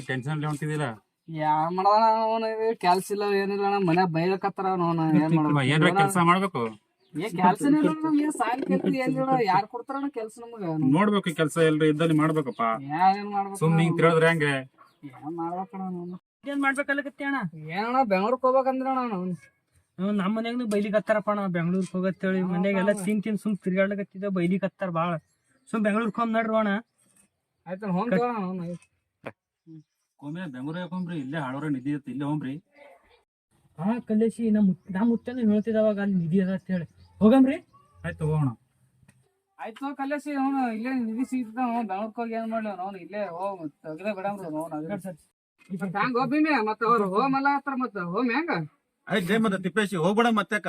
tension ಹೊಂಟಿದಿಲ್ಲ ಯಾರ್ ಮಾಡದ ಅವನ ಕೆಲ್ಸ ಇಲ್ಲ ಏನಿಲ್ಲ ಅಣ್ಣ ಮನ್ಯಾಗ ಬೈಲಕತ್ತಾರ ಏನ್ರ ಕೆಲಸ ಮಾಡ್ಬೇಕು ಕೆಲ್ಸನೇ ಇಲ್ಲ ಸಾಲಿ ಯಾರು ಕೊಡ್ತಾರ ಕೆಲ್ಸ ನಮಗ ನೋಡ್ಬೇಕು ಕೆಲಸ ಎಲ್ರಿ ಇದ್ದಲ್ಲಿ ಮಾಡ್ಬೇಕಪ್ಪ ಏನ್ ಮಾಡ್ಬೇಕು ಸುಮ್ನೆ ಹಿಂಗ್ ತಿಳದ್ರೆ ಹೆಂಗೆ ಏನ್ ಮಾಡ್ಬೇಕಣ್ಣ ಏನ್ ಮಾಡ್ಬೇಕಲ್ಲಕತ್ತಿ ಅಣ್ಣ ಏನಣ್ಣ ಬೆಂಗ್ಳೂರ್ಕ್ ಹೋಗ್ಬೇಕಂದ್ರ ಅಣ್ಣ ನಮ್ಮ ಮನ್ಯಾಗ ಬೈಲಿಕತ್ತಾರಪ್ಪ ಅಣ್ಣ ಬೆಂಗ್ಳೂರ್ಕ್ ಹೋಗತ್ತೇಳಿ ಮನ್ಯಾಗೆಲ್ಲ ತಿನ್ ಸುಮ್ ತಿರ್ಗಾಡ್ಲಕತ್ತಿದ್ದ ಬೈಲಿಕತ್ತಾರ ಬಾಳ ಸುಮ್ ಬೆಂಗ್ಳೂರ್ಕ್ ಹೋಗ್ ನಡ್ರಿ ಅಣ್ಣ ಆಯ್ತು ಹೋಗ್ ಒಮ್ಮೆ ಬೆಂಗ್ಳೂರ್ ಯಾಕೊಂಬ್ರಿ ಇಲ್ಲೇ ಹಾಳೋರ ನಿಧಿ ಇರುತ್ತೆ ಇಲ್ಲೇ ಹೋಗ್ರಿ ಹಾ ಕಲೇಶಿ ನಮ್ಮ ಮುತ್ತನ ಹೇಳ್ತಿದವಾಗ ಅಲ್ಲಿ ನಿಧಿ ಅದ ಅಂತ ಹೇಳಿ ಹೋಗಮ್ರಿ ಆಯ್ತು ಹೋಗೋಣ ಆಯ್ತು ಕಲ್ಯಾಸಿ ಅವನು ಇಲ್ಲೇ ನಿಧಿ ಸಿಗ್ತದ ಬೆಂಗ್ಳೂರ್ಕ್ ಹೋಗಿ ಏನ್ ಮಾಡ್ಲಿ ಅವ್ನು ಇಲ್ಲೇ ಹೋಗ್ ತೆಗ್ದೇ ಬಿಡಮ್ರಿ ಹಂಗ ಹೋಗ್ಬಿಮೆ ಮತ್ತ ಅವ್ರು ಹೋಮಲ್ಲ ಹತ್ರ ಮತ್ತ ಹೋಮ್ ಹೆಂಗ ಆಯ್ತು ಮತ್ತೆ ತಿಪ್ಪೇಶಿ ಹೋಗ್ಬೇಡ ಮತ್ತೆ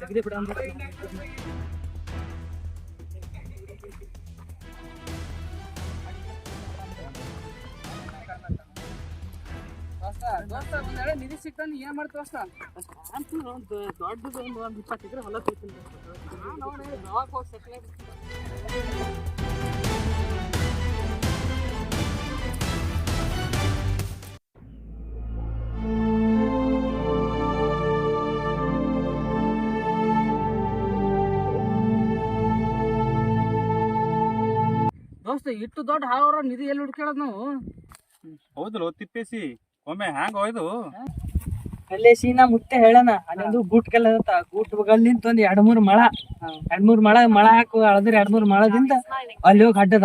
ತೆಗ್ದೇ ಬಿಡಮ್ರಿ ನಿಧಿ ಸಿಗ್ತಾನ ಏನ್ ಮಾಡ್ತೀವ ದೊಡ್ಡದು ಒಂದ್ 20 ಎಕರೆ ಹೊಲ ತೋತೀನಿ ದೋಸ್ತ ಇಟ್ಟು ದೊಡ್ಡ ಹಾಳವ್ರ ನಿಧಿ ಎಲ್ಲಿ ಹುಡ್ಕ್ಯಾಳದ್ ನಾವು ಹೌದಲ್ಲ ತಿಪ್ಪೇಸಿ ಒಮ್ಮೆ ಹ್ಯಾಂಗ ಹೋಯ್ದು ಕಲ್ಲೇಶಿ ನಾ ಮುತ್ತೆ ಹೇಳಣ ಅಲ್ಲೊಂದು ಗೂಟ್ ಕೆಲ್ಲ ಗೂಟ್ ಬಗಲ್ ನಿಂತ ಒಂದ್ 2-3 ಮಳ ಹಾಕು ಅಳದ್ರ 2-3 ಮಳದಿಂದ ಅಲ್ಲಿ ಹೋಗಿ ಅಡ್ಡದ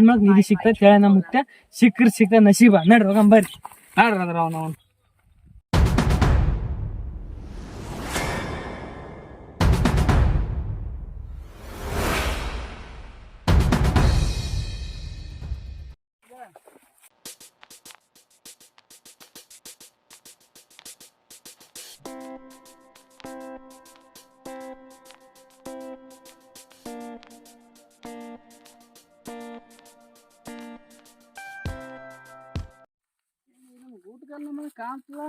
ಮ್ಯಾಗ ನಿಧಿ ಸಿಕ್ತೈತಿ ಹೇಳಣ ಮುತ್ತೆ ಸಿಕ್ಕ ನಸೀಬ ನಡ್ರಿ ಹೋಗಂಬರ್ರಿ ನೋಡ್ರಿ ಅದ್ರ ಅವನು ಕಾಣ್ತದ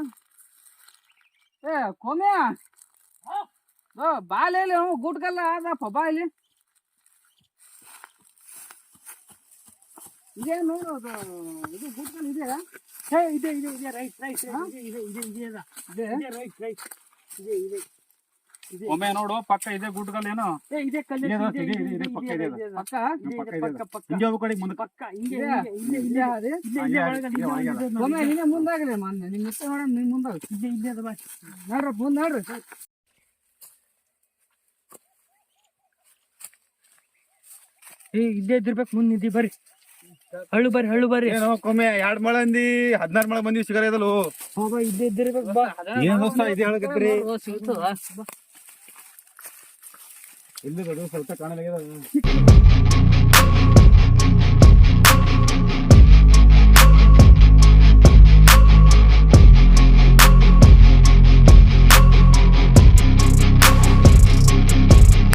ಏ ಕೋಮ್ಯಾ ಬಾಲ್ ಇಲ್ಲಿ ಗುಟ್ಗಲ್ಲ ಅದಪ್ಪ ಬಾ ಇಲ್ಲಿ ಇದೇ ನೋಡು ಇದು ಗುಟ್ಗಲ್ ಇದೆಯಾ ಇದೆ ರೈಟ್ ಇದೆ ಒಮ್ಮೆ ನೋಡು ಪಕ್ಕ ಇದೆ ಗುಡ್ಗಲ್ ಏನೋ ಇದೆ ಮುಂದಾಗ್ರಿ ಮೊನ್ನೆ ನಿಮ್ ಮಿತ್ರ ನೋಡ ನಿಮ್ ಮುಂದಾಗ ಇದೆ ಅದ ಬಾ ನೋಡ್ರಿ ಮುಂದ್ ನೋಡ್ರಿ ಇದ್ದೇ ಇದ್ದಿರ್ಬೇಕು ಮುಂದ್ ನಿಧಿ ಬರ್ರಿ ಹಳ್ಳು ಬರ್ರಿ ಒಮ್ಮೆ 2 ಮಳ ಅಂದಿ 16 ಮಳ ಮಂದಿ ಸಿಗರ ಇದಲ್ಲ ಇದ್ದೇ ಇದ್ದಿರ್ಬೇಕು ಬಾ ಏನ್ ದೋಸ್ತ ಇದೆ ಹೇಳಕತ್ರಿ ಇಲ್ಲಿ ಸ್ವಲ್ಪ ಕಾಣಲಾಗ್ಯದ